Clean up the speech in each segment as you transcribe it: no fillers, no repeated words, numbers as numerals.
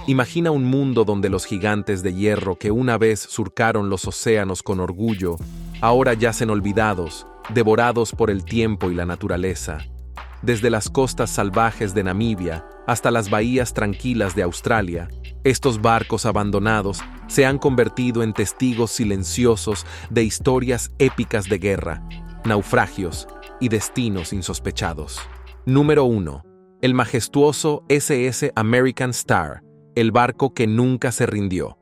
Imagina un mundo donde los gigantes de hierro que una vez surcaron los océanos con orgullo, ahora yacen olvidados, devorados por el tiempo y la naturaleza. Desde las costas salvajes de Namibia hasta las bahías tranquilas de Australia, estos barcos abandonados se han convertido en testigos silenciosos de historias épicas de guerra, naufragios y destinos insospechados. Número 1. El majestuoso SS American Star, el barco que nunca se rindió.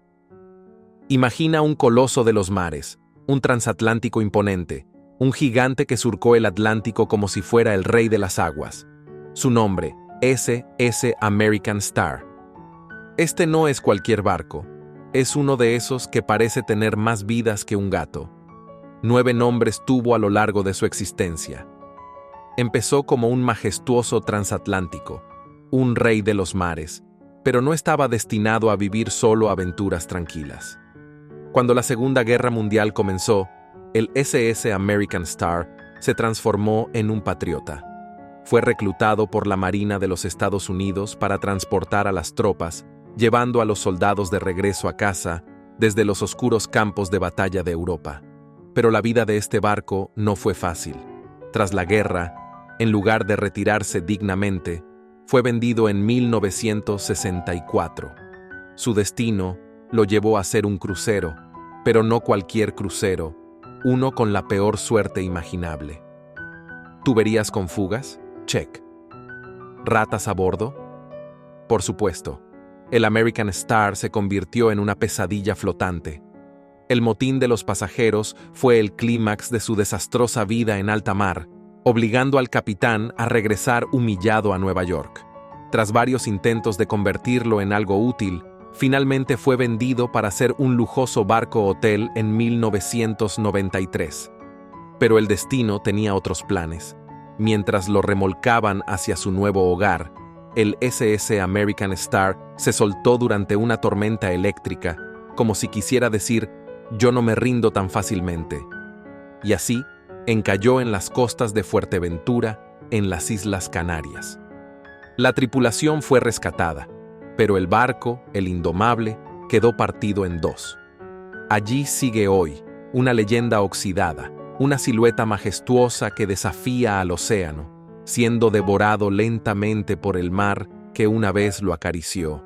Imagina un coloso de los mares, un transatlántico imponente, un gigante que surcó el Atlántico como si fuera el rey de las aguas. Su nombre, SS American Star. Este no es cualquier barco, es uno de esos que parece tener más vidas que un gato. 9 nombres tuvo a lo largo de su existencia. Empezó como un majestuoso transatlántico, un rey de los mares, pero no estaba destinado a vivir solo aventuras tranquilas. Cuando la Segunda Guerra Mundial comenzó, el SS American Star se transformó en un patriota. Fue reclutado por la Marina de los Estados Unidos para transportar a las tropas, llevando a los soldados de regreso a casa desde los oscuros campos de batalla de Europa. Pero la vida de este barco no fue fácil. Tras la guerra, en lugar de retirarse dignamente, fue vendido en 1964. Su destino lo llevó a ser un crucero, pero no cualquier crucero, uno con la peor suerte imaginable. ¿Tuberías con fugas? Check. ¿Ratas a bordo? Por supuesto, el American Star se convirtió en una pesadilla flotante. El motín de los pasajeros fue el clímax de su desastrosa vida en alta mar, obligando al capitán a regresar humillado a Nueva York. Tras varios intentos de convertirlo en algo útil, finalmente fue vendido para ser un lujoso barco hotel en 1993. Pero el destino tenía otros planes. Mientras lo remolcaban hacia su nuevo hogar, el SS American Star se soltó durante una tormenta eléctrica, como si quisiera decir, yo no me rindo tan fácilmente. Y así, encalló en las costas de Fuerteventura, en las Islas Canarias. La tripulación fue rescatada, pero el barco, el Indomable, quedó partido en 2. Allí sigue hoy, una leyenda oxidada, una silueta majestuosa que desafía al océano, siendo devorado lentamente por el mar que una vez lo acarició.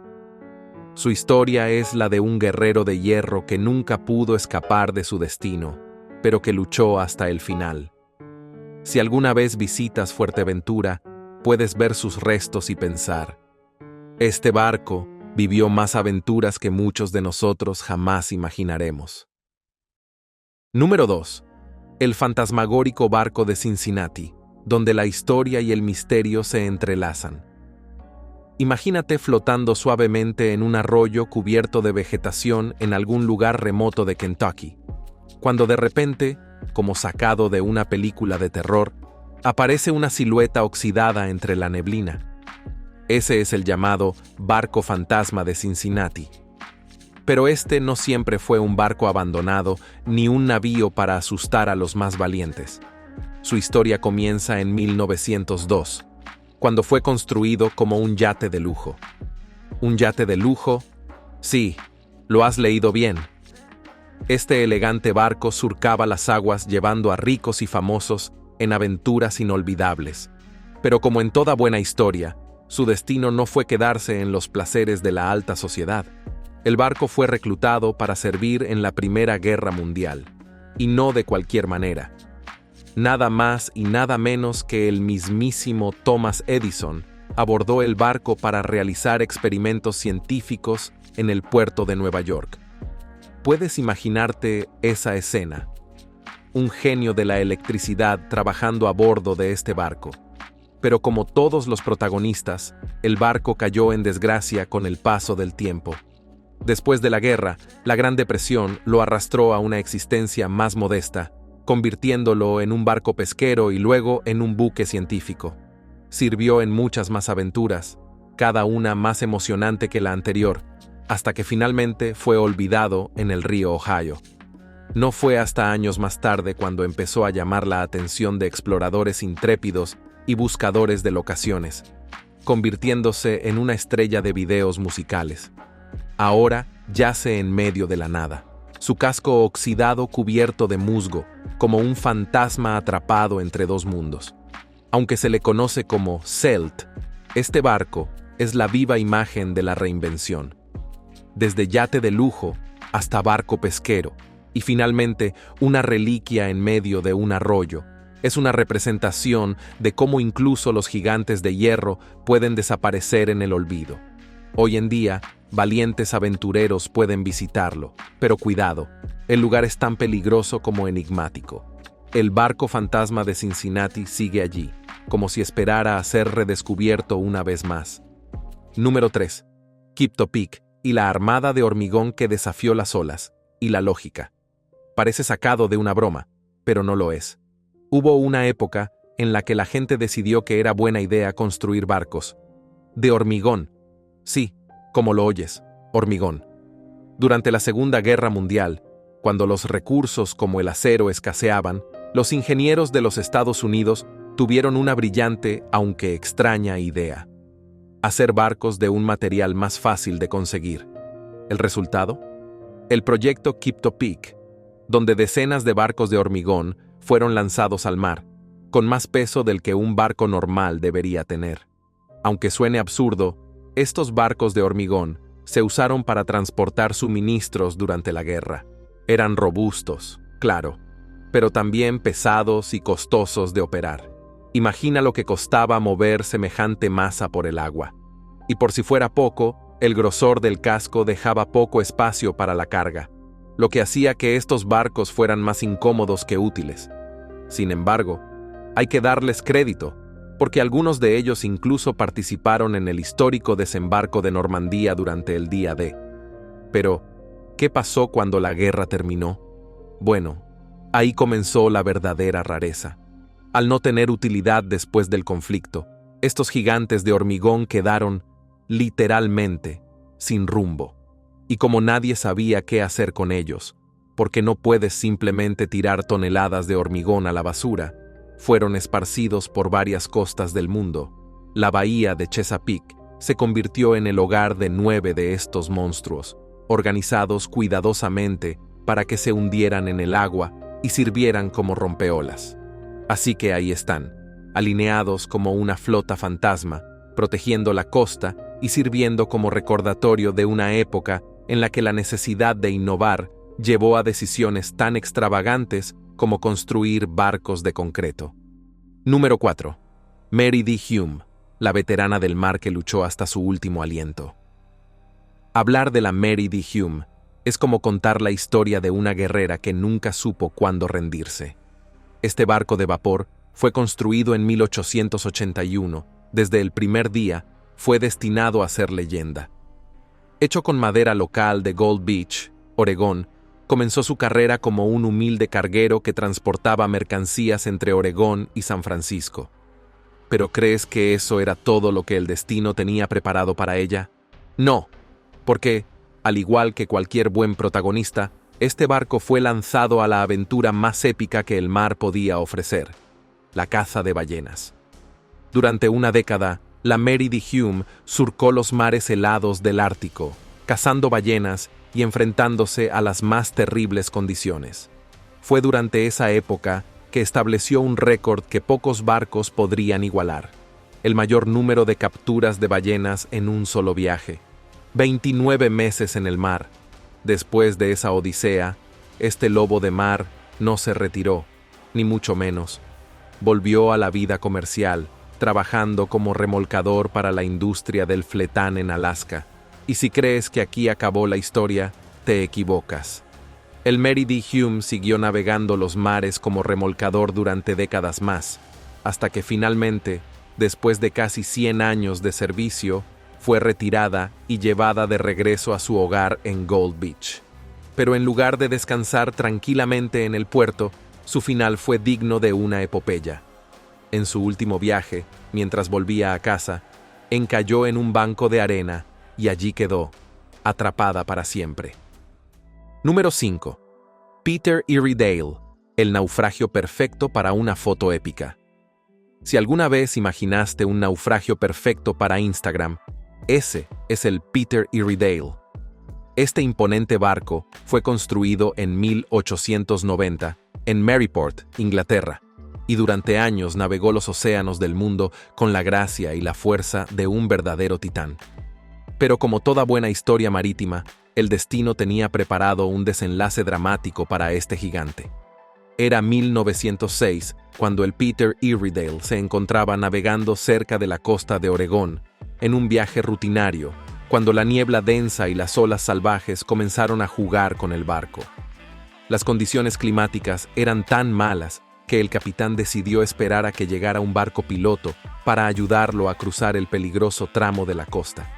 Su historia es la de un guerrero de hierro que nunca pudo escapar de su destino, pero que luchó hasta el final. Si alguna vez visitas Fuerteventura, puedes ver sus restos y pensar, este barco vivió más aventuras que muchos de nosotros jamás imaginaremos. Número 2. El fantasmagórico barco de Cincinnati, donde la historia y el misterio se entrelazan. Imagínate flotando suavemente en un arroyo cubierto de vegetación en algún lugar remoto de Kentucky, cuando de repente, como sacado de una película de terror, aparece una silueta oxidada entre la neblina. Ese es el llamado barco fantasma de Cincinnati. Pero este no siempre fue un barco abandonado ni un navío para asustar a los más valientes. Su historia comienza en 1902, cuando fue construido como un yate de lujo. ¿Un yate de lujo? Sí, lo has leído bien. Este elegante barco surcaba las aguas llevando a ricos y famosos en aventuras inolvidables. Pero como en toda buena historia, su destino no fue quedarse en los placeres de la alta sociedad. El barco fue reclutado para servir en la Primera Guerra Mundial, y no de cualquier manera. Nada más y nada menos que el mismísimo Thomas Edison abordó el barco para realizar experimentos científicos en el puerto de Nueva York. ¿Puedes imaginarte esa escena? Un genio de la electricidad trabajando a bordo de este barco. Pero como todos los protagonistas, el barco cayó en desgracia con el paso del tiempo. Después de la guerra, la Gran Depresión lo arrastró a una existencia más modesta, convirtiéndolo en un barco pesquero y luego en un buque científico. Sirvió en muchas más aventuras, cada una más emocionante que la anterior, hasta que finalmente fue olvidado en el río Ohio. No fue hasta años más tarde cuando empezó a llamar la atención de exploradores intrépidos y buscadores de locaciones, convirtiéndose en una estrella de videos musicales. Ahora yace en medio de la nada, su casco oxidado cubierto de musgo, como un fantasma atrapado entre dos mundos. Aunque se le conoce como Celt, este barco es la viva imagen de la reinvención. Desde yate de lujo hasta barco pesquero, y finalmente una reliquia en medio de un arroyo, es una representación de cómo incluso los gigantes de hierro pueden desaparecer en el olvido. Hoy en día, valientes aventureros pueden visitarlo, pero cuidado, el lugar es tan peligroso como enigmático. El barco fantasma de Cincinnati sigue allí, como si esperara a ser redescubierto una vez más. Número 3. Kipto Peak y la armada de hormigón que desafió las olas y la lógica. Parece sacado de una broma, pero no lo es. Hubo una época en la que la gente decidió que era buena idea construir barcos de hormigón. Sí, como lo oyes, hormigón. Durante la Segunda Guerra Mundial, cuando los recursos como el acero escaseaban, los ingenieros de los Estados Unidos tuvieron una brillante, aunque extraña idea: hacer barcos de un material más fácil de conseguir. ¿El resultado? El proyecto Kipto Peak, donde decenas de barcos de hormigón fueron lanzados al mar, con más peso del que un barco normal debería tener. Aunque suene absurdo, estos barcos de hormigón se usaron para transportar suministros durante la guerra. Eran robustos, claro, pero también pesados y costosos de operar. Imagina lo que costaba mover semejante masa por el agua. Y por si fuera poco, el grosor del casco dejaba poco espacio para la carga, lo que hacía que estos barcos fueran más incómodos que útiles. Sin embargo, hay que darles crédito, porque algunos de ellos incluso participaron en el histórico desembarco de Normandía durante el día D. Pero, ¿qué pasó cuando la guerra terminó? Bueno, ahí comenzó la verdadera rareza. Al no tener utilidad después del conflicto, estos gigantes de hormigón quedaron, literalmente, sin rumbo. Y como nadie sabía qué hacer con ellos, porque no puedes simplemente tirar toneladas de hormigón a la basura, fueron esparcidos por varias costas del mundo. La bahía de Chesapeake se convirtió en el hogar de 9 de estos monstruos, organizados cuidadosamente para que se hundieran en el agua y sirvieran como rompeolas. Así que ahí están, alineados como una flota fantasma, protegiendo la costa y sirviendo como recordatorio de una época en la que la necesidad de innovar llevó a decisiones tan extravagantes como construir barcos de concreto. Número 4. Mary D. Hume, la veterana del mar que luchó hasta su último aliento. Hablar de la Mary D. Hume es como contar la historia de una guerrera que nunca supo cuándo rendirse. Este barco de vapor fue construido en 1881. Desde el primer día, fue destinado a ser leyenda. Hecho con madera local de Gold Beach, Oregón, comenzó su carrera como un humilde carguero que transportaba mercancías entre Oregón y San Francisco. ¿Pero crees que eso era todo lo que el destino tenía preparado para ella? No, porque, al igual que cualquier buen protagonista, este barco fue lanzado a la aventura más épica que el mar podía ofrecer: la caza de ballenas. Durante una década, la Mary D. Hume surcó los mares helados del Ártico, cazando ballenas y enfrentándose a las más terribles condiciones. Fue durante esa época que estableció un récord que pocos barcos podrían igualar: el mayor número de capturas de ballenas en un solo viaje. 29 meses en el mar. Después de esa odisea, este lobo de mar no se retiró, ni mucho menos. Volvió a la vida comercial, trabajando como remolcador para la industria del fletán en Alaska. Y si crees que aquí acabó la historia, te equivocas. El Mary D. Hume siguió navegando los mares como remolcador durante décadas más, hasta que finalmente, después de casi 100 años de servicio, fue retirada y llevada de regreso a su hogar en Gold Beach. Pero en lugar de descansar tranquilamente en el puerto, su final fue digno de una epopeya. En su último viaje, mientras volvía a casa, encalló en un banco de arena y allí quedó, atrapada para siempre. Número 5. Peter Iredale, el naufragio perfecto para una foto épica. Si alguna vez imaginaste un naufragio perfecto para Instagram, ese es el Peter Iredale. Este imponente barco fue construido en 1890 en Maryport, Inglaterra, y durante años navegó los océanos del mundo con la gracia y la fuerza de un verdadero titán. Pero como toda buena historia marítima, el destino tenía preparado un desenlace dramático para este gigante. Era 1906 cuando el Peter Iredale se encontraba navegando cerca de la costa de Oregón, en un viaje rutinario, cuando la niebla densa y las olas salvajes comenzaron a jugar con el barco. Las condiciones climáticas eran tan malas que el capitán decidió esperar a que llegara un barco piloto para ayudarlo a cruzar el peligroso tramo de la costa.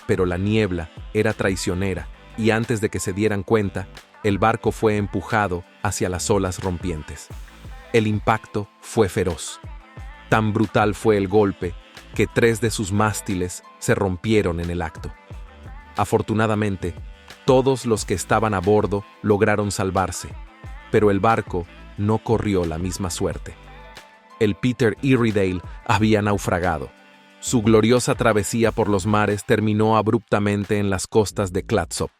Pero la niebla era traicionera y antes de que se dieran cuenta, el barco fue empujado hacia las olas rompientes. El impacto fue feroz. Tan brutal fue el golpe que 3 de sus mástiles se rompieron en el acto. Afortunadamente, todos los que estaban a bordo lograron salvarse, pero el barco no corrió la misma suerte. El Peter Iredale había naufragado. Su gloriosa travesía por los mares terminó abruptamente en las costas de Clatsop.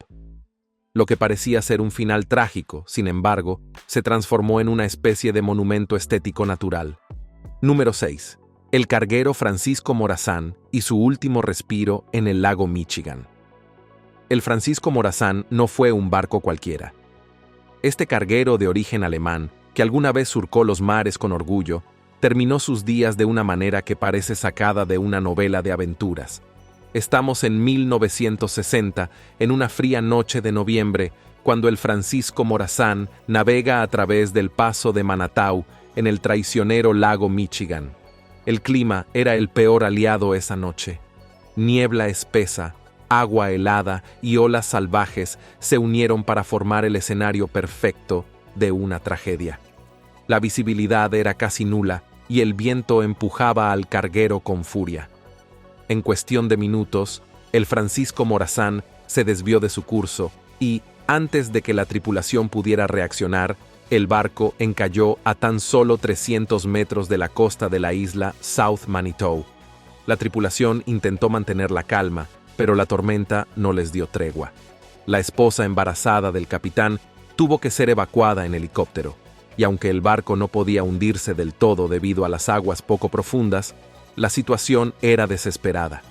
Lo que parecía ser un final trágico, sin embargo, se transformó en una especie de monumento estético natural. Número 6. El carguero Francisco Morazán y su último respiro en el lago Michigan. El Francisco Morazán no fue un barco cualquiera. Este carguero de origen alemán, que alguna vez surcó los mares con orgullo, terminó sus días de una manera que parece sacada de una novela de aventuras. Estamos en 1960, en una fría noche de noviembre, cuando el Francisco Morazán navega a través del paso de Manatau en el traicionero lago Michigan. El clima era el peor aliado esa noche. Niebla espesa, agua helada y olas salvajes se unieron para formar el escenario perfecto de una tragedia. La visibilidad era casi nula y el viento empujaba al carguero con furia. En cuestión de minutos, el Francisco Morazán se desvió de su curso y, antes de que la tripulación pudiera reaccionar, el barco encalló a tan solo 300 metros de la costa de la isla South Manitou. La tripulación intentó mantener la calma, pero la tormenta no les dio tregua. La esposa embarazada del capitán tuvo que ser evacuada en helicóptero, y aunque el barco no podía hundirse del todo debido a las aguas poco profundas, la situación era desesperada.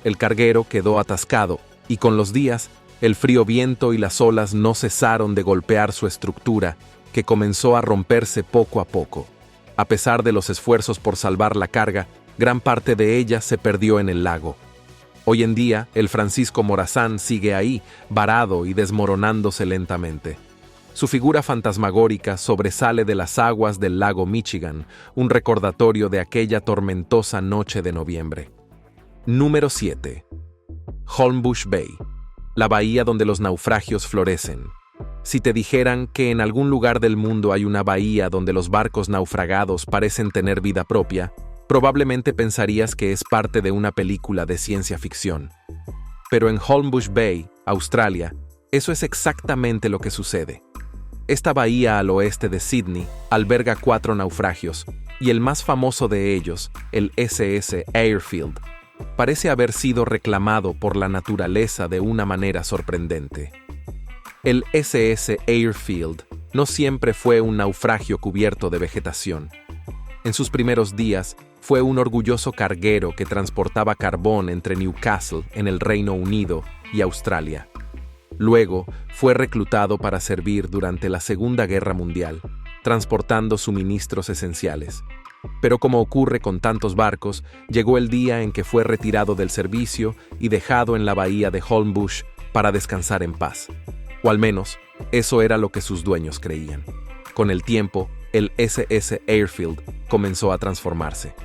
El carguero quedó atascado, y con los días, el frío viento y las olas no cesaron de golpear su estructura, que comenzó a romperse poco a poco. A pesar de los esfuerzos por salvar la carga, gran parte de ella se perdió en el lago. Hoy en día, el Francisco Morazán sigue ahí, varado y desmoronándose lentamente. Su figura fantasmagórica sobresale de las aguas del lago Michigan, un recordatorio de aquella tormentosa noche de noviembre. Número 7. Holmbush Bay, la bahía donde los naufragios florecen. Si te dijeran que en algún lugar del mundo hay una bahía donde los barcos naufragados parecen tener vida propia, probablemente pensarías que es parte de una película de ciencia ficción. Pero en Holmbush Bay, Australia, eso es exactamente lo que sucede. Esta bahía al oeste de Sydney alberga 4 naufragios, y el más famoso de ellos, el SS Airfield, parece haber sido reclamado por la naturaleza de una manera sorprendente. El SS Airfield no siempre fue un naufragio cubierto de vegetación. En sus primeros días, fue un orgulloso carguero que transportaba carbón entre Newcastle, en el Reino Unido, y Australia. Luego, fue reclutado para servir durante la Segunda Guerra Mundial, transportando suministros esenciales. Pero como ocurre con tantos barcos, llegó el día en que fue retirado del servicio y dejado en la bahía de Holmbush para descansar en paz. O al menos, eso era lo que sus dueños creían. Con el tiempo, el SS Airfield comenzó a transformarse.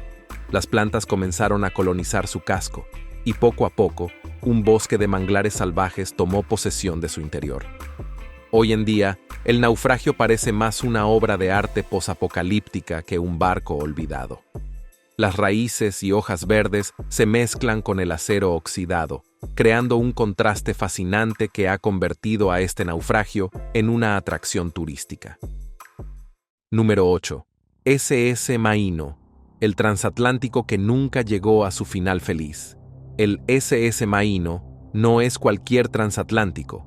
Las plantas comenzaron a colonizar su casco, y poco a poco, un bosque de manglares salvajes tomó posesión de su interior. Hoy en día, el naufragio parece más una obra de arte posapocalíptica que un barco olvidado. Las raíces y hojas verdes se mezclan con el acero oxidado, creando un contraste fascinante que ha convertido a este naufragio en una atracción turística. Número 8. SS Maino, el transatlántico que nunca llegó a su final feliz. El SS Maino no es cualquier transatlántico.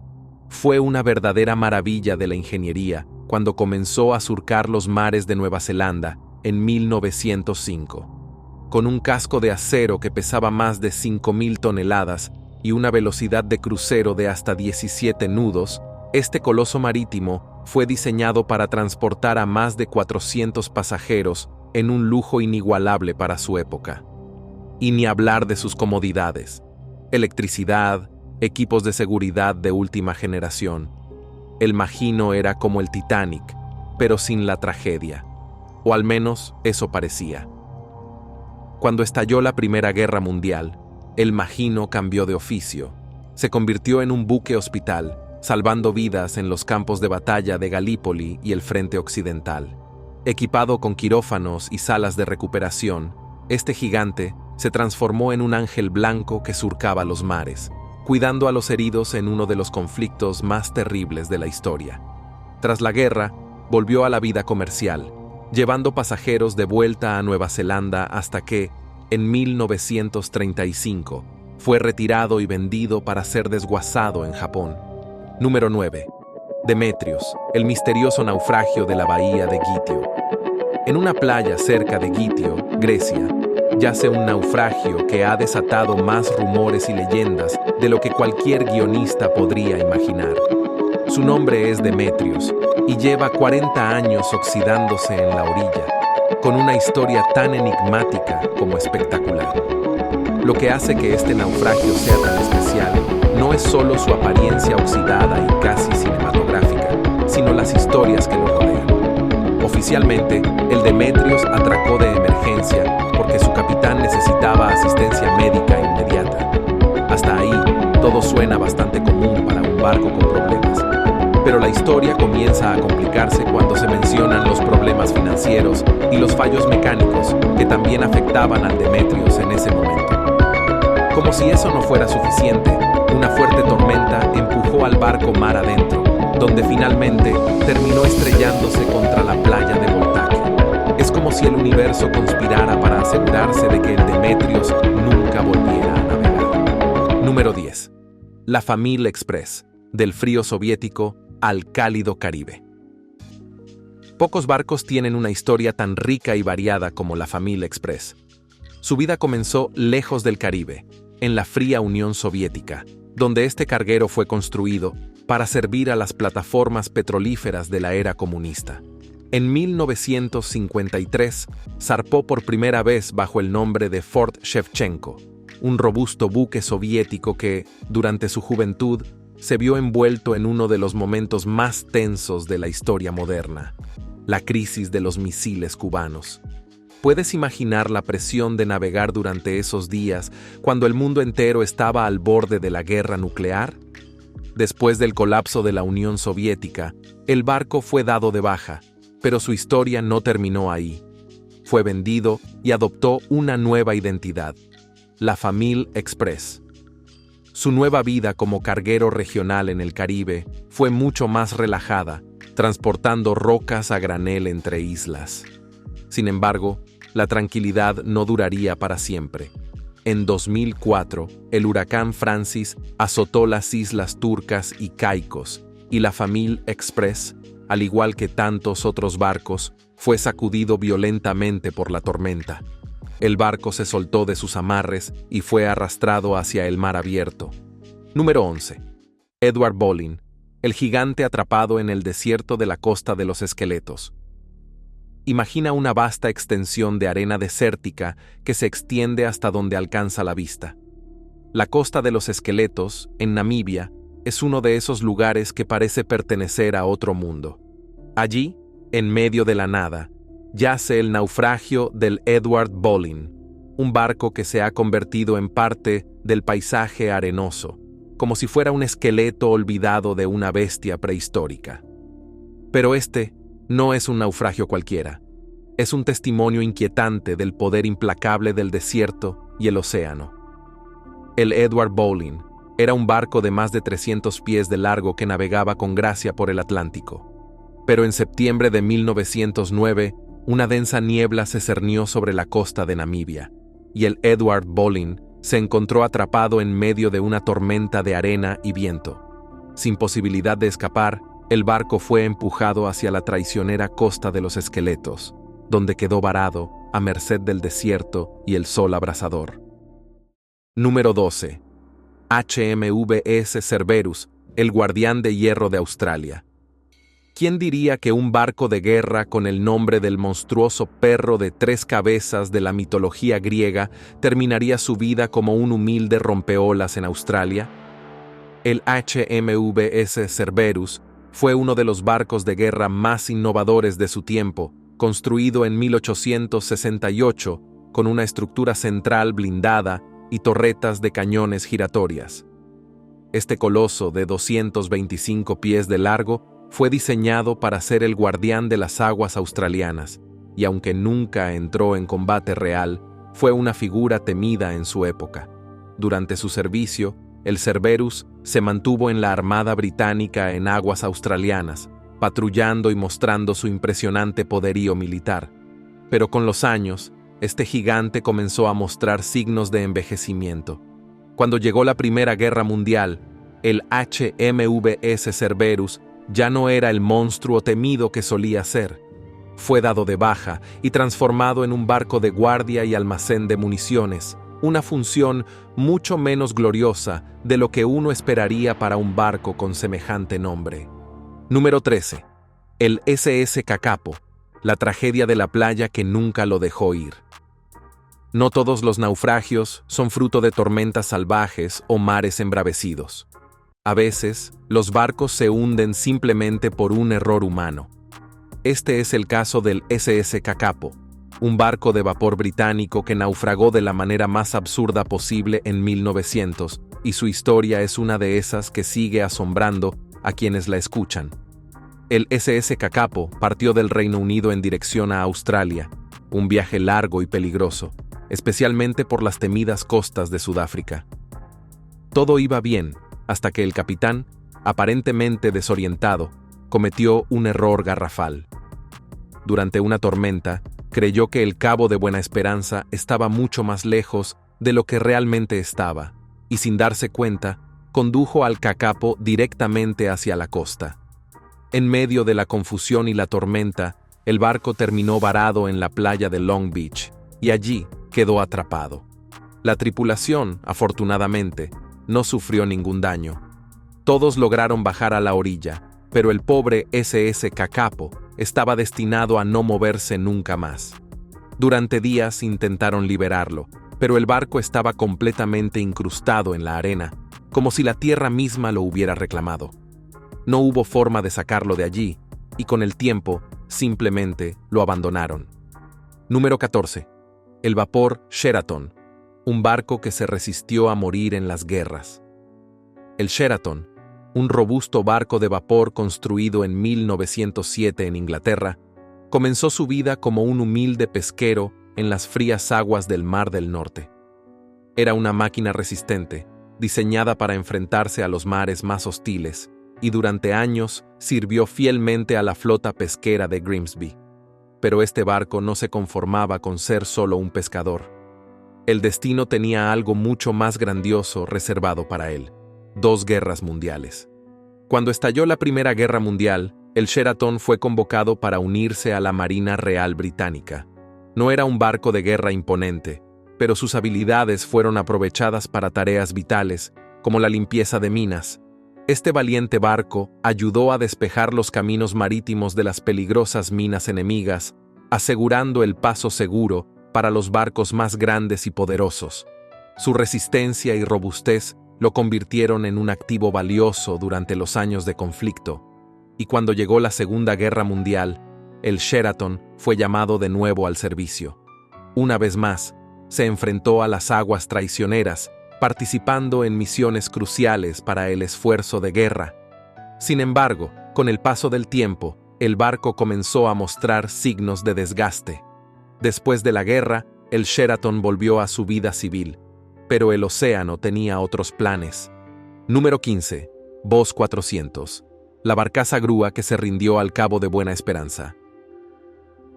Fue una verdadera maravilla de la ingeniería cuando comenzó a surcar los mares de Nueva Zelanda en 1905. Con un casco de acero que pesaba más de 5.000 toneladas y una velocidad de crucero de hasta 17 nudos, este coloso marítimo fue diseñado para transportar a más de 400 pasajeros en un lujo inigualable para su época. Y ni hablar de sus comodidades: electricidad, equipos de seguridad de última generación. El Maino era como el Titanic, pero sin la tragedia, o al menos eso parecía. Cuando estalló la Primera Guerra Mundial, el Maino cambió de oficio. Se convirtió en un buque hospital, salvando vidas en los campos de batalla de Galípoli y el Frente Occidental. Equipado con quirófanos y salas de recuperación, este gigante se transformó en un ángel blanco que surcaba los mares, cuidando a los heridos en uno de los conflictos más terribles de la historia. Tras la guerra, volvió a la vida comercial, llevando pasajeros de vuelta a Nueva Zelanda hasta que, en 1935, fue retirado y vendido para ser desguazado en Japón. Número 9. Demetrios, el misterioso naufragio de la bahía de Gitio. En una playa cerca de Gitio, Grecia, yace un naufragio que ha desatado más rumores y leyendas de lo que cualquier guionista podría imaginar. Su nombre es Demetrios y lleva 40 años oxidándose en la orilla, con una historia tan enigmática como espectacular. Lo que hace que este naufragio sea tan especial no es solo su apariencia oxidada y casi cinematográfica, sino las historias que lo rodean. Oficialmente, el Demetrios atracó de emergencia porque su capitán necesitaba asistencia médica inmediata. Hasta ahí, todo suena bastante común para un barco con problemas. Pero la historia comienza a complicarse cuando se mencionan los problemas financieros y los fallos mecánicos que también afectaban al Demetrios en ese momento. Como si eso no fuera suficiente, una fuerte tormenta empujó al barco mar adentro, donde finalmente terminó estrellándose contra la playa de Voltaque. Es como si el universo conspirara para asegurarse de que el Demetrios nunca volviera a navegar. Número 10. La Famille Express, del frío soviético al cálido Caribe. Pocos barcos tienen una historia tan rica y variada como la Famille Express. Su vida comenzó lejos del Caribe, en la fría Unión Soviética, donde este carguero fue construido para servir a las plataformas petrolíferas de la era comunista. En 1953, zarpó por primera vez bajo el nombre de Fort Shevchenko, un robusto buque soviético que, durante su juventud, se vio envuelto en uno de los momentos más tensos de la historia moderna: la crisis de los misiles cubanos. ¿Puedes imaginar la presión de navegar durante esos días cuando el mundo entero estaba al borde de la guerra nuclear? Después del colapso de la Unión Soviética, el barco fue dado de baja, pero su historia no terminó ahí. Fue vendido y adoptó una nueva identidad: la Famille Express. Su nueva vida como carguero regional en el Caribe fue mucho más relajada, transportando rocas a granel entre islas. Sin embargo, la tranquilidad no duraría para siempre. En 2004, el huracán Francis azotó las islas Turcas y Caicos, y la Famille Express, al igual que tantos otros barcos, fue sacudido violentamente por la tormenta. El barco se soltó de sus amarres y fue arrastrado hacia el mar abierto. Número 11. Edward Bollin, el gigante atrapado en el desierto de la Costa de los Esqueletos. Imagina una vasta extensión de arena desértica que se extiende hasta donde alcanza la vista. La Costa de los Esqueletos, en Namibia, es uno de esos lugares que parece pertenecer a otro mundo. Allí, en medio de la nada, yace el naufragio del Edward Bollin, un barco que se ha convertido en parte del paisaje arenoso, como si fuera un esqueleto olvidado de una bestia prehistórica. Pero este no es un naufragio cualquiera. Es un testimonio inquietante del poder implacable del desierto y el océano. El Edward Bollin era un barco de más de 300 pies de largo que navegaba con gracia por el Atlántico. Pero en septiembre de 1909 una densa niebla se cernió sobre la costa de Namibia, y el Edward Boleyn se encontró atrapado en medio de una tormenta de arena y viento. Sin posibilidad de escapar, el barco fue empujado hacia la traicionera costa de los esqueletos, donde quedó varado a merced del desierto y el sol abrasador. Número 12. HMVS Cerberus, el guardián de hierro de Australia. ¿Quién diría que un barco de guerra con el nombre del monstruoso perro de 3 cabezas de la mitología griega terminaría su vida como un humilde rompeolas en Australia? El HMVS Cerberus fue uno de los barcos de guerra más innovadores de su tiempo, construido en 1868 con una estructura central blindada y torretas de cañones giratorias. Este coloso de 225 pies de largo fue diseñado para ser el guardián de las aguas australianas, y aunque nunca entró en combate real, fue una figura temida en su época. Durante su servicio, el Cerberus se mantuvo en la Armada Británica en aguas australianas, patrullando y mostrando su impresionante poderío militar. Pero con los años, este gigante comenzó a mostrar signos de envejecimiento. Cuando llegó la Primera Guerra Mundial, el HMVS Cerberus ya no era el monstruo temido que solía ser. Fue dado de baja y transformado en un barco de guardia y almacén de municiones, una función mucho menos gloriosa de lo que uno esperaría para un barco con semejante nombre. Número 13. El SS Kakapo, la tragedia de la playa que nunca lo dejó ir. No todos los naufragios son fruto de tormentas salvajes o mares embravecidos. A veces, los barcos se hunden simplemente por un error humano. Este es el caso del SS Kakapo, un barco de vapor británico que naufragó de la manera más absurda posible en 1900, y su historia es una de esas que sigue asombrando a quienes la escuchan. El SS Kakapo partió del Reino Unido en dirección a Australia, un viaje largo y peligroso, especialmente por las temidas costas de Sudáfrica. Todo iba bien, hasta que el capitán, aparentemente desorientado, cometió un error garrafal. Durante una tormenta, creyó que el Cabo de Buena Esperanza estaba mucho más lejos de lo que realmente estaba, y sin darse cuenta, condujo al Kakapo directamente hacia la costa. En medio de la confusión y la tormenta, el barco terminó varado en la playa de Long Beach, y allí quedó atrapado. La tripulación, afortunadamente, no sufrió ningún daño. Todos lograron bajar a la orilla, pero el pobre SS Kakapo estaba destinado a no moverse nunca más. Durante días intentaron liberarlo, pero el barco estaba completamente incrustado en la arena, como si la tierra misma lo hubiera reclamado. No hubo forma de sacarlo de allí, y con el tiempo, simplemente lo abandonaron. Número 14. El vapor Sheraton, un barco que se resistió a morir en las guerras. El Sheraton, un robusto barco de vapor construido en 1907 en Inglaterra, comenzó su vida como un humilde pesquero en las frías aguas del Mar del Norte. Era una máquina resistente, diseñada para enfrentarse a los mares más hostiles, y durante años sirvió fielmente a la flota pesquera de Grimsby. Pero este barco no se conformaba con ser solo un pescador. El destino tenía algo mucho más grandioso reservado para él: 2 guerras mundiales. Cuando estalló la Primera Guerra Mundial, el Sheraton fue convocado para unirse a la Marina Real Británica. No era un barco de guerra imponente, pero sus habilidades fueron aprovechadas para tareas vitales, como la limpieza de minas. Este valiente barco ayudó a despejar los caminos marítimos de las peligrosas minas enemigas, asegurando el paso seguro para los barcos más grandes y poderosos. Su resistencia y robustez lo convirtieron en un activo valioso durante los años de conflicto, y cuando llegó la Segunda Guerra Mundial, el Sheraton fue llamado de nuevo al servicio. Una vez más, se enfrentó a las aguas traicioneras, participando en misiones cruciales para el esfuerzo de guerra. Sin embargo, con el paso del tiempo, el barco comenzó a mostrar signos de desgaste. Después de la guerra, el Sheraton volvió a su vida civil, pero el océano tenía otros planes. Número 15. Voz 400. La barcaza grúa que se rindió al Cabo de Buena Esperanza.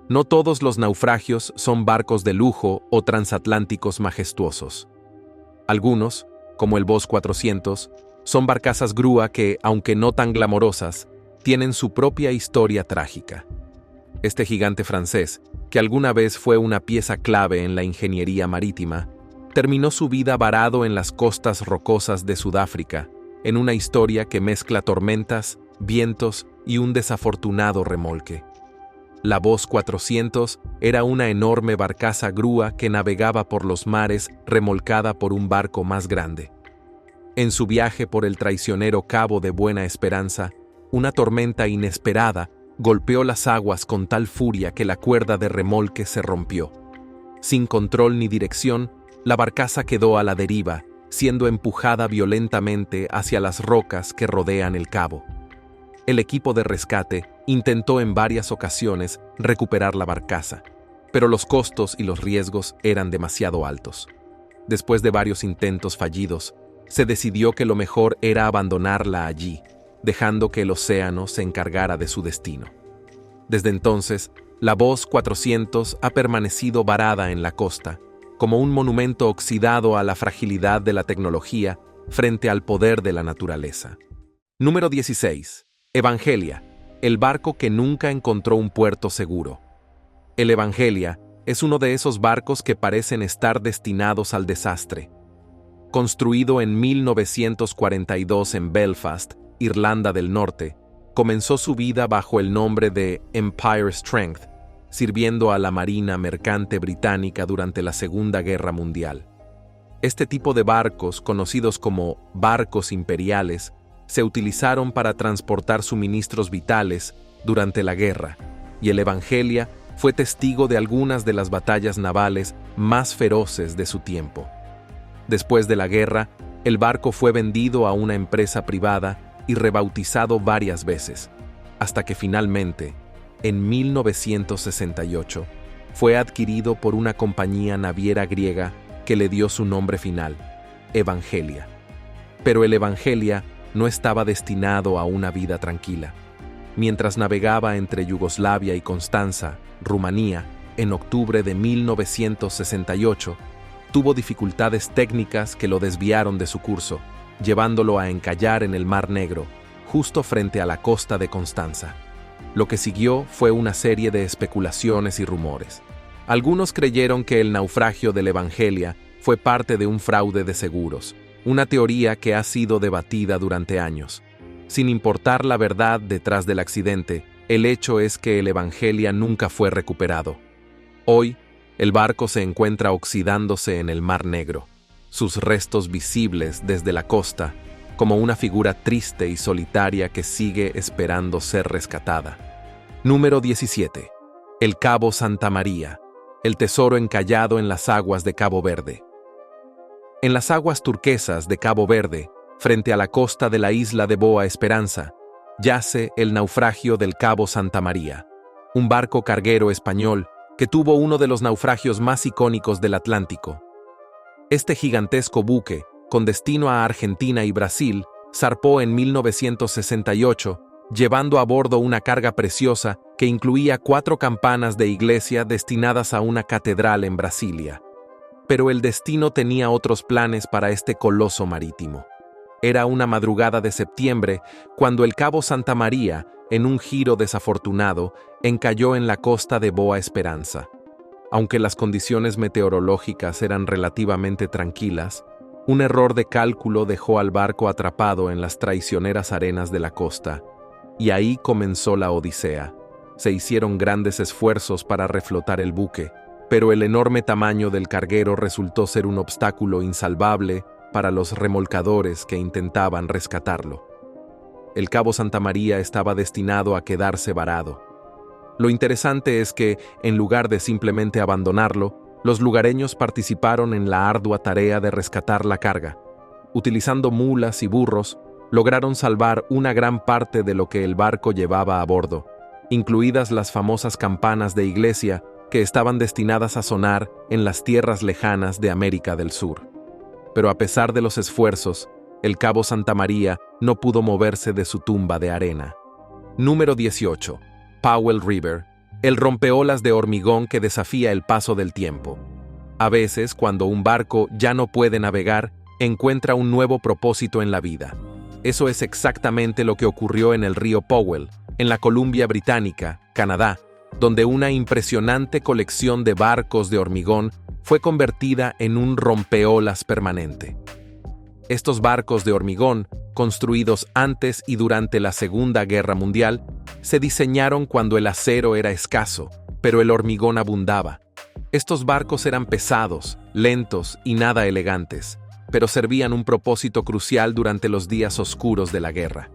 No todos los naufragios son barcos de lujo o transatlánticos majestuosos. Algunos, como el Boss 400, son barcazas grúa que, aunque no tan glamorosas, tienen su propia historia trágica. Este gigante francés, que alguna vez fue una pieza clave en la ingeniería marítima, terminó su vida varado en las costas rocosas de Sudáfrica, en una historia que mezcla tormentas, vientos y un desafortunado remolque. La Boss 400 era una enorme barcaza grúa que navegaba por los mares remolcada por un barco más grande. En su viaje por el traicionero Cabo de Buena Esperanza, una tormenta inesperada golpeó las aguas con tal furia que la cuerda de remolque se rompió. Sin control ni dirección, la barcaza quedó a la deriva, siendo empujada violentamente hacia las rocas que rodean el cabo. El equipo de rescate intentó en varias ocasiones recuperar la barcaza, pero los costos y los riesgos eran demasiado altos. Después de varios intentos fallidos, se decidió que lo mejor era abandonarla allí, dejando que el océano se encargara de su destino. Desde entonces, la Boss 400 ha permanecido varada en la costa, como un monumento oxidado a la fragilidad de la tecnología frente al poder de la naturaleza. Número 16. Evangelia, el barco que nunca encontró un puerto seguro. El Evangelia es uno de esos barcos que parecen estar destinados al desastre. Construido en 1942 en Belfast, Irlanda del Norte, comenzó su vida bajo el nombre de Empire Strength, sirviendo a la Marina Mercante Británica durante la Segunda Guerra Mundial. Este tipo de barcos, conocidos como barcos imperiales, se utilizaron para transportar suministros vitales durante la guerra, y el Evangelia fue testigo de algunas de las batallas navales más feroces de su tiempo. Después de la guerra, el barco fue vendido a una empresa privada y rebautizado varias veces, hasta que finalmente, en 1968, fue adquirido por una compañía naviera griega que le dio su nombre final, Evangelia. Pero el Evangelia no estaba destinado a una vida tranquila. Mientras navegaba entre Yugoslavia y Constanza, Rumanía, en octubre de 1968, tuvo dificultades técnicas que lo desviaron de su curso, llevándolo a encallar en el Mar Negro, justo frente a la costa de Constanza. Lo que siguió fue una serie de especulaciones y rumores. Algunos creyeron que el naufragio del Evangelia fue parte de un fraude de seguros, una teoría que ha sido debatida durante años. Sin importar la verdad detrás del accidente, el hecho es que el Evangelia nunca fue recuperado. Hoy, el barco se encuentra oxidándose en el Mar Negro, sus restos visibles desde la costa, como una figura triste y solitaria que sigue esperando ser rescatada. Número 17. El Cabo Santa María, el tesoro encallado en las aguas de Cabo Verde. En las aguas turquesas de Cabo Verde, frente a la costa de la isla de Boa Esperanza, yace el naufragio del Cabo Santa María, un barco carguero español que tuvo uno de los naufragios más icónicos del Atlántico. Este gigantesco buque, con destino a Argentina y Brasil, zarpó en 1968, llevando a bordo una carga preciosa que incluía 4 campanas de iglesia destinadas a una catedral en Brasilia. Pero el destino tenía otros planes para este coloso marítimo. Era una madrugada de septiembre cuando el Cabo Santa María, en un giro desafortunado, encalló en la costa de Boa Esperanza. Aunque las condiciones meteorológicas eran relativamente tranquilas, un error de cálculo dejó al barco atrapado en las traicioneras arenas de la costa, y ahí comenzó la odisea. Se hicieron grandes esfuerzos para reflotar el buque, pero el enorme tamaño del carguero resultó ser un obstáculo insalvable para los remolcadores que intentaban rescatarlo. El Cabo Santa María estaba destinado a quedarse varado. Lo interesante es que, en lugar de simplemente abandonarlo, los lugareños participaron en la ardua tarea de rescatar la carga. Utilizando mulas y burros, lograron salvar una gran parte de lo que el barco llevaba a bordo, incluidas las famosas campanas de iglesia que estaban destinadas a sonar en las tierras lejanas de América del Sur. Pero a pesar de los esfuerzos, el Cabo Santa María no pudo moverse de su tumba de arena. Número 18. Powell River, el rompeolas de hormigón que desafía el paso del tiempo. A veces, cuando un barco ya no puede navegar, encuentra un nuevo propósito en la vida. Eso es exactamente lo que ocurrió en el río Powell, en la Columbia Británica, Canadá, donde una impresionante colección de barcos de hormigón fue convertida en un rompeolas permanente. Estos barcos de hormigón, construidos antes y durante la Segunda Guerra Mundial, se diseñaron cuando el acero era escaso, pero el hormigón abundaba. Estos barcos eran pesados, lentos y nada elegantes, pero servían un propósito crucial durante los días oscuros de la guerra.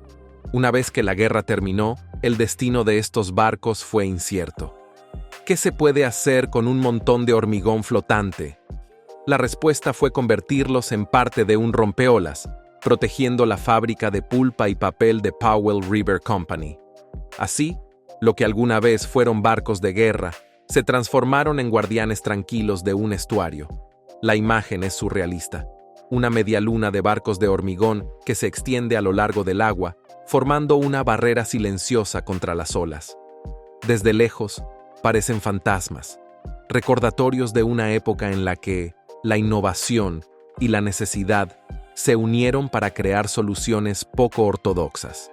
Una vez que la guerra terminó, el destino de estos barcos fue incierto. ¿Qué se puede hacer con un montón de hormigón flotante? La respuesta fue convertirlos en parte de un rompeolas, protegiendo la fábrica de pulpa y papel de Powell River Company. Así, lo que alguna vez fueron barcos de guerra, se transformaron en guardianes tranquilos de un estuario. La imagen es surrealista. Una medialuna de barcos de hormigón que se extiende a lo largo del agua, formando una barrera silenciosa contra las olas. Desde lejos, parecen fantasmas, recordatorios de una época en la que la innovación y la necesidad se unieron para crear soluciones poco ortodoxas.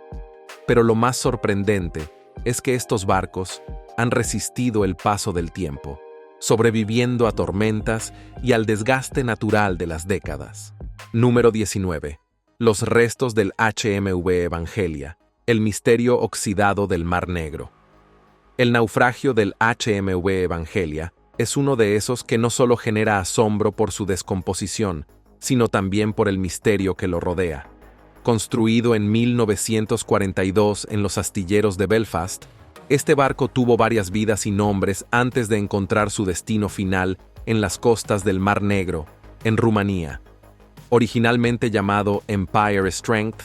Pero lo más sorprendente es que estos barcos han resistido el paso del tiempo, sobreviviendo a tormentas y al desgaste natural de las décadas. Número 19. Los restos del HMV Evangelia, el misterio oxidado del Mar Negro. El naufragio del HMV Evangelia es uno de esos que no solo genera asombro por su descomposición, sino también por el misterio que lo rodea. Construido en 1942 en los astilleros de Belfast, este barco tuvo varias vidas y nombres antes de encontrar su destino final en las costas del Mar Negro, en Rumanía. Originalmente llamado Empire Strength,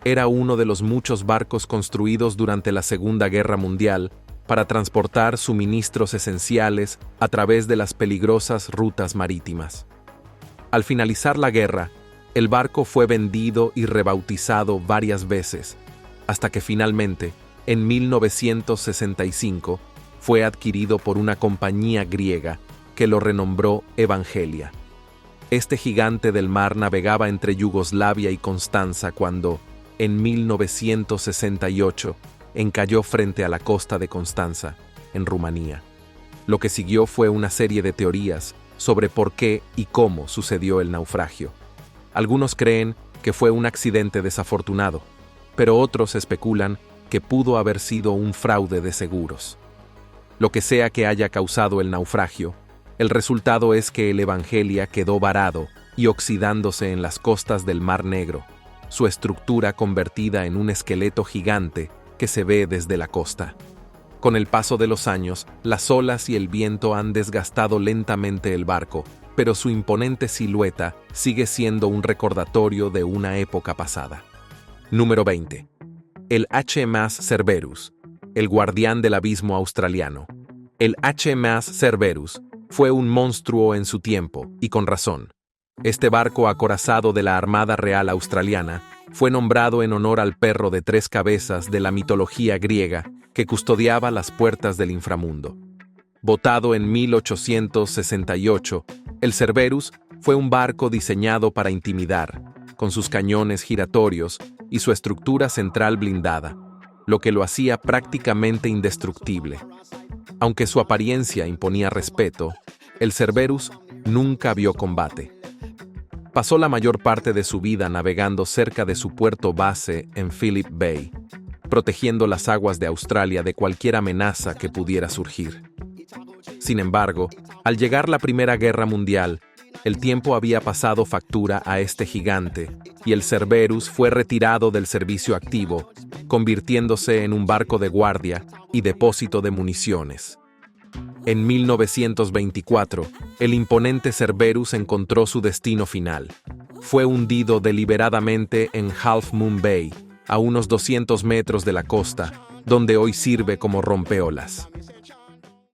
era uno de los muchos barcos construidos durante la Segunda Guerra Mundial para transportar suministros esenciales a través de las peligrosas rutas marítimas. Al finalizar la guerra, el barco fue vendido y rebautizado varias veces, hasta que finalmente, en 1965, fue adquirido por una compañía griega que lo renombró Evangelia. Este gigante del mar navegaba entre Yugoslavia y Constanza cuando, en 1968, encalló frente a la costa de Constanza, en Rumanía. Lo que siguió fue una serie de teorías sobre por qué y cómo sucedió el naufragio. Algunos creen que fue un accidente desafortunado, pero otros especulan que pudo haber sido un fraude de seguros. Lo que sea que haya causado el naufragio, el resultado es que el Evangelia quedó varado y oxidándose en las costas del Mar Negro, su estructura convertida en un esqueleto gigante que se ve desde la costa. Con el paso de los años, las olas y el viento han desgastado lentamente el barco, pero su imponente silueta sigue siendo un recordatorio de una época pasada. Número 20. El HMAS Cerberus, el guardián del abismo australiano. El HMAS Cerberus fue un monstruo en su tiempo, y con razón. Este barco acorazado de la Armada Real Australiana fue nombrado en honor al perro de 3 cabezas de la mitología griega que custodiaba las puertas del inframundo. Botado en 1868, el Cerberus fue un barco diseñado para intimidar, con sus cañones giratorios y su estructura central blindada, lo que lo hacía prácticamente indestructible. Aunque su apariencia imponía respeto, el Cerberus nunca vio combate. Pasó la mayor parte de su vida navegando cerca de su puerto base en Phillip Bay, protegiendo las aguas de Australia de cualquier amenaza que pudiera surgir. Sin embargo, al llegar la Primera Guerra Mundial, el tiempo había pasado factura a este gigante y el Cerberus fue retirado del servicio activo, convirtiéndose en un barco de guardia y depósito de municiones. En 1924, el imponente Cerberus encontró su destino final. Fue hundido deliberadamente en Half Moon Bay, a unos 200 metros de la costa, donde hoy sirve como rompeolas.